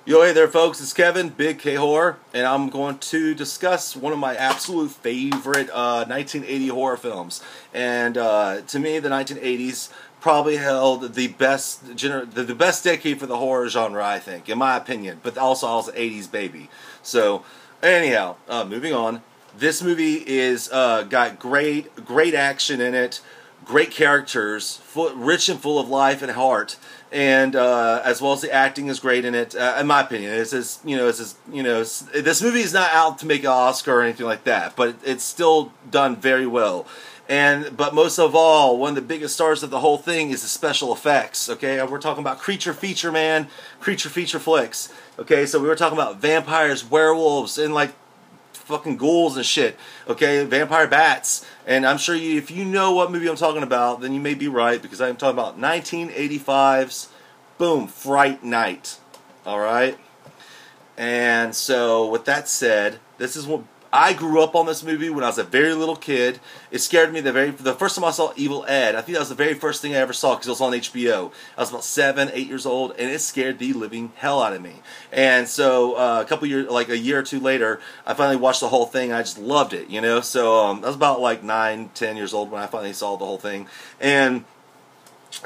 Yo, hey there folks, it's Kevin, Big K Horror, and I'm going to discuss one of my absolute favorite 1980 horror films. And to me, the 1980s probably held the best decade for the horror genre, I think, in my opinion. But also, I was an 80s baby. So, anyhow, moving on. This movie is got great action in it. Great characters, rich and full of life and heart, and as well as the acting is great in it. In my opinion, this movie is not out to make an Oscar or anything like that, but it's still done very well. But most of all, one of the biggest stars of the whole thing is the special effects. Okay, we're talking about creature feature flicks. Okay, so we were talking about vampires, werewolves, and like fucking ghouls and shit, okay, vampire bats, and I'm sure if you know what movie I'm talking about, then you may be right, because I'm talking about 1985's, boom, Fright Night, alright, and so, with that said, this is what, I grew up on this movie when I was a very little kid. It scared me the first time I saw Evil Ed. I think that was the very first thing I ever saw because it was on HBO. I was about 7, 8 years old, and it scared the living hell out of me. And so a year or two later, I finally watched the whole thing. I just loved it, you know. So I was about like 9, 10 years old when I finally saw the whole thing. And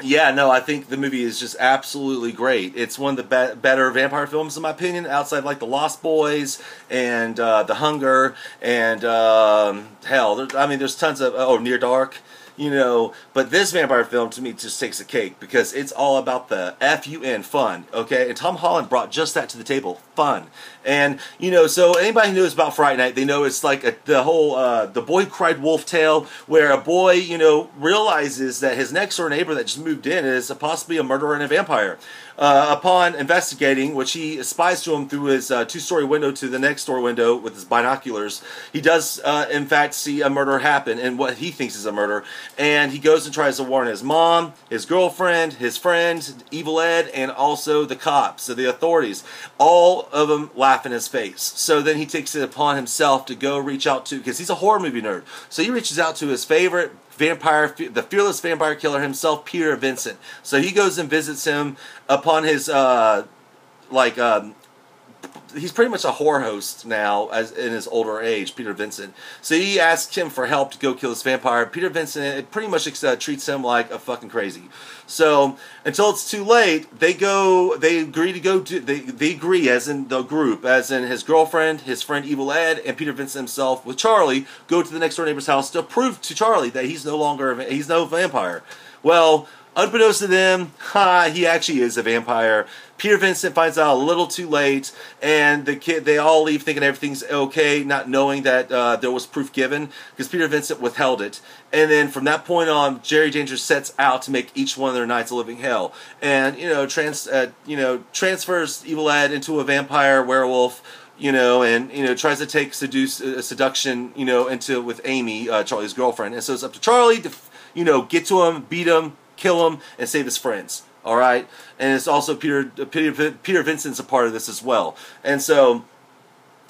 yeah, no, I think the movie is just absolutely great. It's one of the better vampire films, in my opinion, outside like The Lost Boys and The Hunger and hell, there's tons of Near Dark, you know. But this vampire film to me just takes the cake because it's all about the F-U-N, fun, okay. And Tom Holland brought just that to the table, fun. And you know, so anybody who knows about Fright Night, they know it's like the whole the boy who cried wolf tale, where a boy, you know, realizes that his next door neighbor that just moved in is possibly a murderer and a vampire. Upon investigating, which he spies to him through his two-story window to the next door window with his binoculars, he does in fact see a murder happen, and what he thinks is a murder. And he goes and tries to warn his mom, his girlfriend, his friend, Evil Ed, and also the cops, so the authorities. All of them laugh in his face. So then he takes it upon himself to go reach out to, because he's a horror movie nerd, so he reaches out to his favorite vampire, the fearless vampire killer himself, Peter Vincent. So he goes and visits him upon his he's pretty much a horror host now, as in his older age, Peter Vincent. So he asks him for help to go kill this vampire. Peter Vincent pretty much treats him like a fucking crazy. So until it's too late, they agree to go do, they agree, as in the group, as in his girlfriend, his friend Evil Ed, and Peter Vincent himself with Charlie, go to the next door neighbor's house to prove to Charlie that he's no vampire. Well, unbeknownst to them, he actually is a vampire. Peter Vincent finds out a little too late, and they all leave thinking everything's okay, not knowing that there was proof given, because Peter Vincent withheld it. And then from that point on, Jerry Danger sets out to make each one of their nights a living hell, and transfers Evil Ed into a vampire werewolf. You know, and tries to take seduction, with Amy, Charlie's girlfriend. And so it's up to Charlie to, get to him, beat him, kill him, and save his friends. All right, and it's also Peter Vincent's a part of this as well. And so,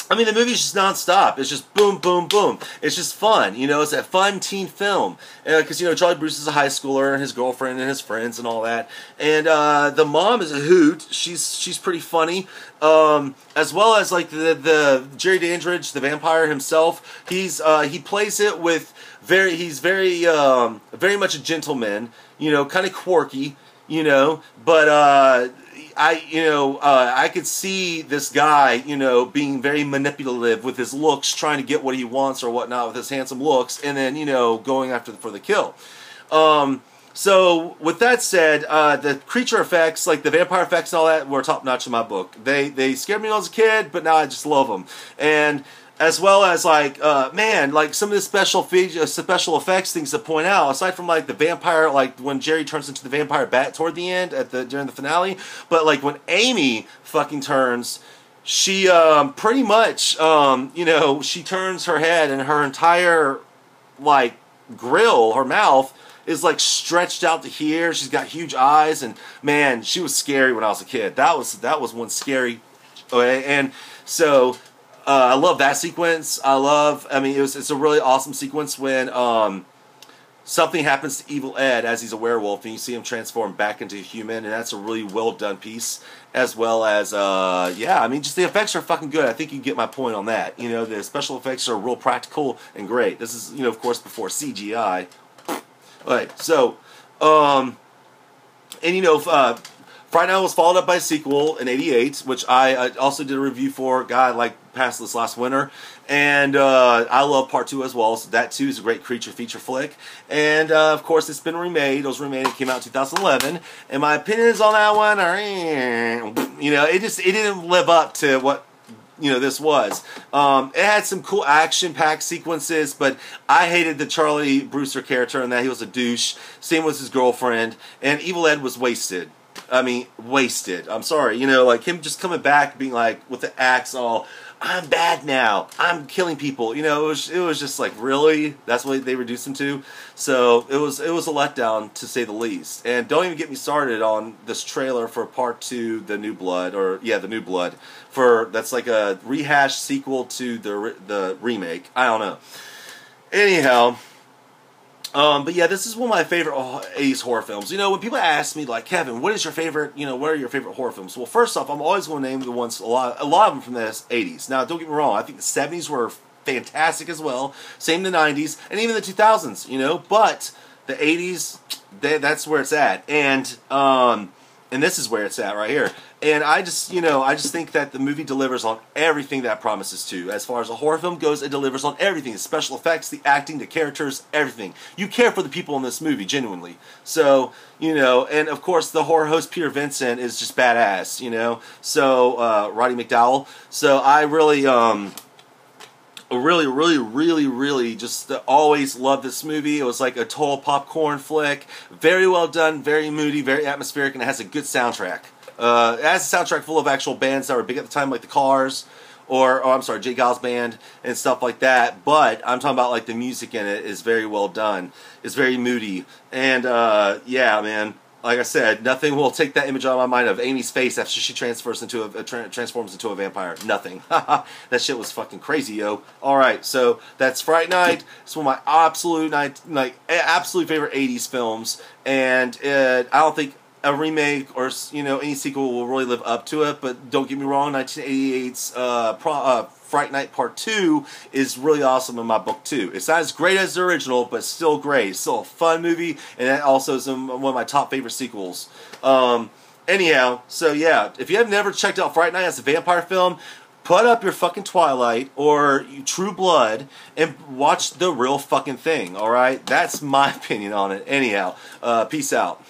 I mean, the movie's just nonstop. It's just boom, boom, boom. It's just fun, It's a fun teen film because Charlie Bruce is a high schooler, and his girlfriend and his friends and all that. And the mom is a hoot. She's pretty funny, as well as like the Jerry Dandridge, the vampire himself. He plays it with he's very much a gentleman, kind of quirky. But I could see this guy, being very manipulative with his looks, trying to get what he wants or whatnot with his handsome looks, and then, going for the kill. So, with that said, the creature effects, like the vampire effects and all that, were top-notch in my book. They scared me when I was a kid, but now I just love them. And as well as like some of the special effects things to point out, aside from like the vampire, like when Jerry turns into the vampire bat toward the end during the finale, but like when Amy fucking turns, she pretty much she turns her head and her entire like grill, her mouth is like stretched out to here. She's got huge eyes, and man, she was scary when I was a kid. That was one scary, and so. I love that sequence. It's a really awesome sequence when something happens to Evil Ed as he's a werewolf, and you see him transform back into a human, and that's a really well done piece. As well as, yeah, I mean, just the effects are fucking good. I think you get my point on that. You know, the special effects are real practical and great. This is, you know, of course, before CGI. Alright, so, and you know, Fright Night was followed up by a sequel in '88, which I also did a review for. God, like past this last winter, and I love Part 2 as well. So that too is a great creature feature flick, and of course it's been remade. It was remade. It came out in 2011, and my opinions on that one are, you know, it didn't live up to what, you know, this was. It had some cool action-packed sequences, but I hated the Charlie Brewster character and that he was a douche. Same with his girlfriend, and Evil Ed was wasted. I mean, wasted. I'm sorry. You know, like him just coming back being like, with the axe all, I'm bad now. I'm killing people. You know, it was just like, really? That's what they reduced him to? So, it was a letdown, to say the least. And don't even get me started on this trailer for Part 2, The New Blood, or, yeah, The New Blood. That's like a rehashed sequel to the remake. I don't know. Anyhow, but yeah, this is one of my favorite 80s horror films. You know, when people ask me, like, Kevin, what is your favorite, you know, what are your favorite horror films? Well, first off, I'm always going to name the ones, a lot of them from the 80s. Now, don't get me wrong, I think the 70s were fantastic as well. Same the 90s, and even the 2000s, you know, but the 80s, that's where it's at. And this is where it's at right here. And I just, you know, I just think that the movie delivers on everything that it promises to. As far as a horror film goes, it delivers on everything. The special effects, the acting, the characters, everything. You care for the people in this movie, genuinely. So, you know, and of course the horror host Peter Vincent is just badass, you know. So, Roddy McDowall. So I really, really just always loved this movie. It was like a total popcorn flick. Very well done, very moody, very atmospheric, and it has a good soundtrack. It has a soundtrack full of actual bands that were big at the time, like the Cars, or I'm sorry, J. Geils Band, and stuff like that. But I'm talking about like the music in it is very well done. It's very moody, and yeah, man. Like I said, nothing will take that image out of my mind of Amy's face after she transforms into a vampire. Nothing. That shit was fucking crazy, yo. Alright, so that's Fright Night. It's one of my absolute favorite 80s films. And I don't think a remake or, you know, any sequel will really live up to it. But don't get me wrong, 1988's Fright Night Part 2 is really awesome in my book too. It's not as great as the original, but still great. It's still a fun movie, and that also is one of my top favorite sequels. Anyhow, so yeah, if you have never checked out Fright Night as a vampire film, put up your fucking Twilight or True Blood and watch the real fucking thing, alright? That's my opinion on it. Anyhow, peace out.